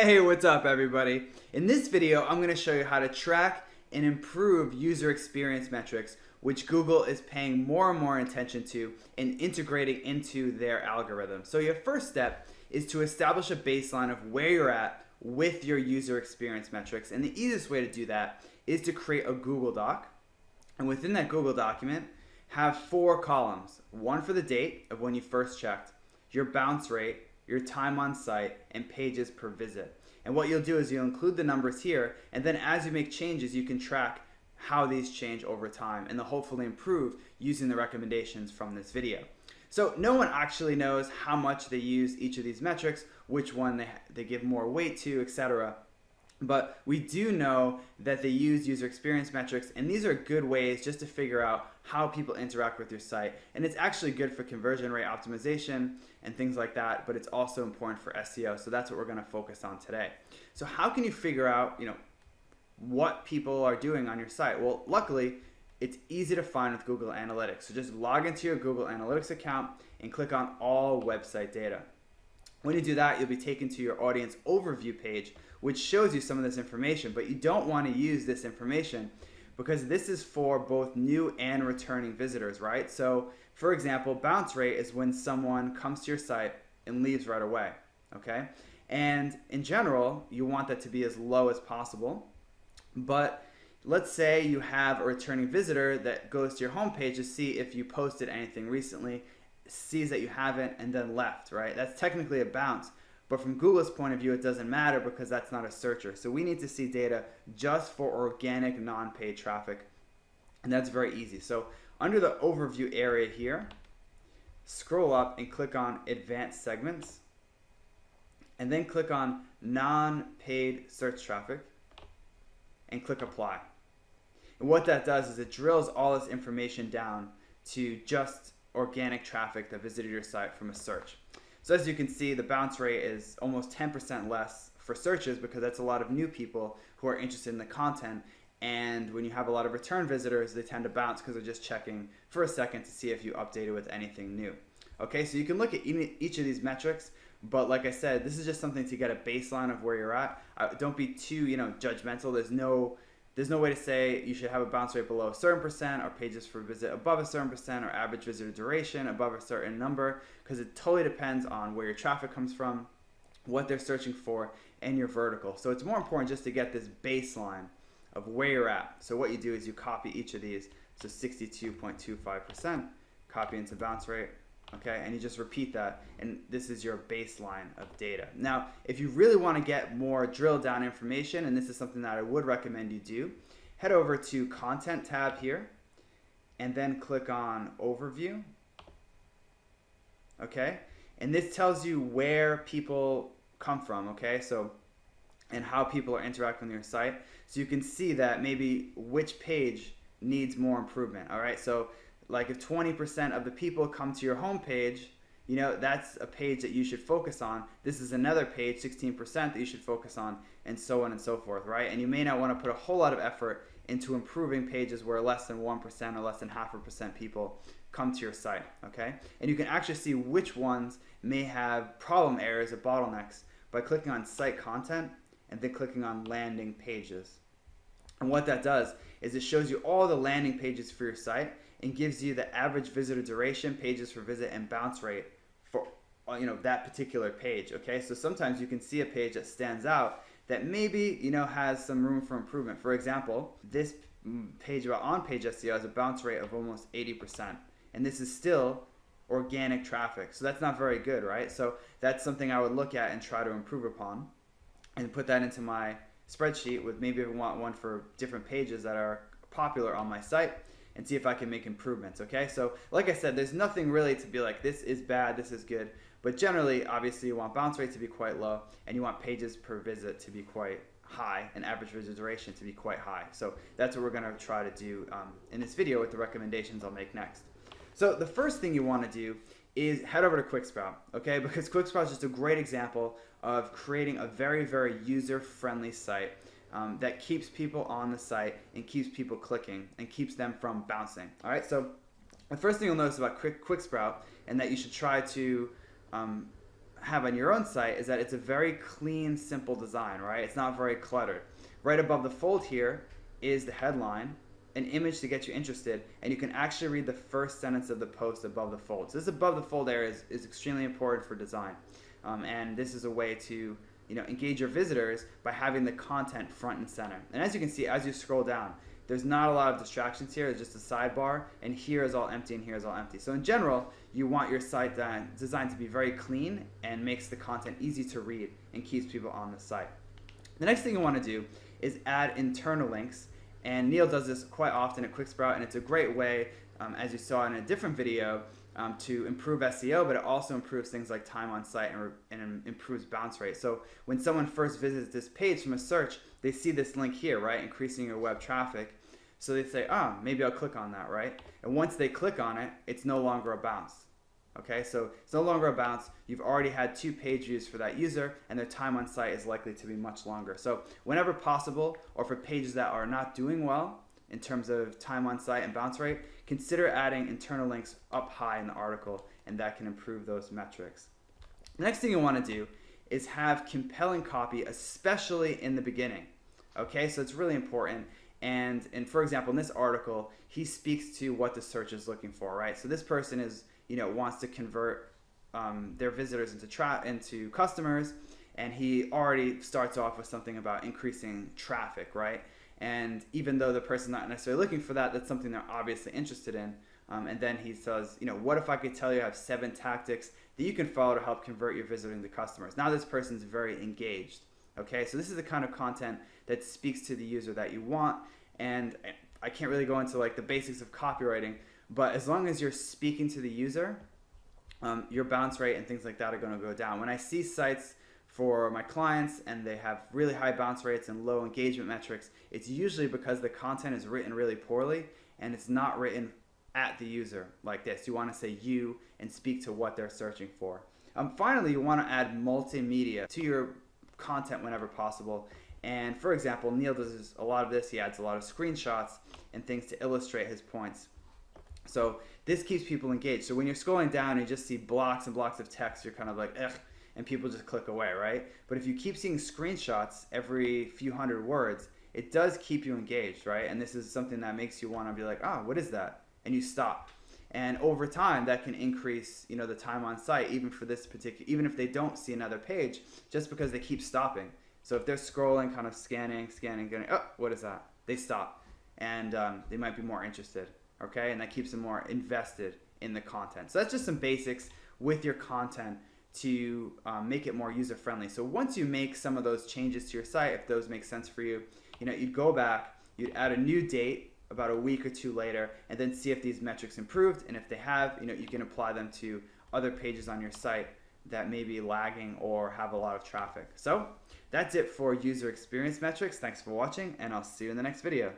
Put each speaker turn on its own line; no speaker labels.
Hey, what's up everybody? In this video, I'm going to show you how to track and improve user experience metrics, which Google is paying more and more attention to and integrating into their algorithm. So your first step is to establish a baseline of where you're at with your user experience metrics. And the easiest way to do that is to create a Google Doc. And within that Google document, have 4 columns. One for the date of when you first checked, your bounce rate, your time on site, and pages per visit. And what you'll do is you'll include the numbers here, and then as you make changes, you can track how these change over time, and they'll hopefully improve using the recommendations from this video. So no one actually knows how much they use each of these metrics, which one they give more weight to, etc. But we do know that they use user experience metrics, and these are good ways just to figure out how people interact with your site. And it's actually good for conversion rate optimization and things like that, but it's also important for SEO. So that's what we're going to focus on today. So how can you figure out, what people are doing on your site? Well, luckily, it's easy to find with Google Analytics. So just log into your Google Analytics account and click on All Website Data. When you do that, you'll be taken to your audience overview page, which shows you some of this information, but you don't want to use this information because this is for both new and returning visitors, right? So for example, bounce rate is when someone comes to your site and leaves right away, okay? And in general, you want that to be as low as possible, but let's say you have a returning visitor that goes to your homepage to see if you posted anything recently, sees that you haven't, and then left, right? That's technically a bounce. But from Google's point of view, it doesn't matter because that's not a searcher. So we need to see data just for organic non-paid traffic. And that's very easy. So under the overview area here, scroll up and click on Advanced Segments. And then click on Non-Paid Search Traffic. And click Apply. And what that does is it drills all this information down to just organic traffic that visited your site from a search. So as you can see, the bounce rate is almost 10% less for searches because that's a lot of new people who are interested in the content. And when you have a lot of return visitors, they tend to bounce because they're just checking for a second to see if you updated with anything new. Okay, so you can look at each of these metrics, but like I said, this is just something to get a baseline of where you're at. Don't be too, judgmental. There's no way to say you should have a bounce rate below a certain percent or pages per visit above a certain percent or average visitor duration above a certain number because it totally depends on where your traffic comes from, what they're searching for, and your vertical. So it's more important just to get this baseline of where you're at. So what you do is you copy each of these. So 62.25%, copy into bounce rate. Okay, and you just repeat that, and this is your baseline of data. Now, if you really want to get more drill down information, and this is something that I would recommend you do, head over to Content tab here, and then click on Overview. Okay, and this tells you where people come from, okay, so, and how people are interacting with your site. So you can see that maybe which page needs more improvement, all right, so like if 20% of the people come to your homepage, that's a page that you should focus on. This is another page, 16%, that you should focus on, and so on and so forth, right? And you may not want to put a whole lot of effort into improving pages where less than 1% or less than 0.5% people come to your site, okay? And you can actually see which ones may have problem areas or bottlenecks by clicking on Site Content and then clicking on Landing Pages. And what that does is it shows you all the landing pages for your site and gives you the average visitor duration, pages per visit, and bounce rate for that particular page. Okay, so sometimes you can see a page that stands out that maybe has some room for improvement. For example, this page about on-page SEO has a bounce rate of almost 80%, and this is still organic traffic. So that's not very good, right? So that's something I would look at and try to improve upon, and put that into my spreadsheet with maybe I want one for different pages that are popular on my site, and see if I can make improvements, okay? So like I said, there's nothing really to be like, this is bad, this is good, but generally, obviously, you want bounce rate to be quite low, and you want pages per visit to be quite high, and average visit duration to be quite high. So that's what we're gonna try to do in this video with the recommendations I'll make next. So the first thing you wanna do is head over to Quicksprout, okay? Because Quicksprout is just a great example of creating a very, very user-friendly site that keeps people on the site and keeps people clicking and keeps them from bouncing. All right, so the first thing you'll notice about Quicksprout and that you should try to have on your own site is that it's a very clean, simple design, right? It's not very cluttered. Right above the fold here is the headline, an image to get you interested, and you can actually read the first sentence of the post above the fold. So this above the fold area is extremely important for design. And this is a way to engage your visitors by having the content front and center. And as you can see, as you scroll down, there's not a lot of distractions here. It's just a sidebar, and here is all empty, and here is all empty. So in general, you want your site designed to be very clean and makes the content easy to read and keeps people on the site. The next thing you want to do is add internal links, and Neil does this quite often at Quicksprout, and it's a great way, as you saw in a different video, to improve SEO, but it also improves things like time on site and improves bounce rate. So when someone first visits this page from a search, they see this link here, right, increasing your web traffic. So they say, maybe I'll click on that, right? And once they click on it, it's no longer a bounce. Okay, so it's no longer a bounce. You've already had 2 page views for that user, and their time on site is likely to be much longer. So whenever possible, or for pages that are not doing well in terms of time on site and bounce rate, consider adding internal links up high in the article, and that can improve those metrics. The next thing you want to do is have compelling copy, especially in the beginning. Okay, so it's really important. And for example, in this article, he speaks to what the search is looking for, right? So this person is wants to convert their visitors into customers, and he already starts off with something about increasing traffic, right? And even though the person's not necessarily looking for that, that's something they're obviously interested in. And then he says, what if I could tell you I have 7 tactics that you can follow to help convert your visitors into customers? Now this person's very engaged. Okay, so this is the kind of content that speaks to the user that you want. And I can't really go into like the basics of copywriting, but as long as you're speaking to the user, your bounce rate and things like that are going to go down. When I see sites for my clients and they have really high bounce rates and low engagement metrics, it's usually because the content is written really poorly and it's not written at the user like this. You want to say you and speak to what they're searching for. Finally, you want to add multimedia to your content whenever possible. And for example, Neil does a lot of this. He adds a lot of screenshots and things to illustrate his points. So this keeps people engaged. So when you're scrolling down and you just see blocks and blocks of text, you're kind of like, ugh, and people just click away, right? But if you keep seeing screenshots every few hundred words, it does keep you engaged, right? And this is something that makes you want to be like, what is that? And you stop. And over time, that can increase, the time on site, even for this particular, even if they don't see another page, just because they keep stopping. So if they're scrolling, kind of scanning, getting, what is that? They stop, and they might be more interested, okay? And that keeps them more invested in the content. So that's just some basics with your content to make it more user-friendly. So once you make some of those changes to your site, if those make sense for you, you'd go back, you'd add a new date about a week or 2 later, and then see if these metrics improved. And if they have, you can apply them to other pages on your site that may be lagging or have a lot of traffic. So that's it for user experience metrics. Thanks for watching, and I'll see you in the next video.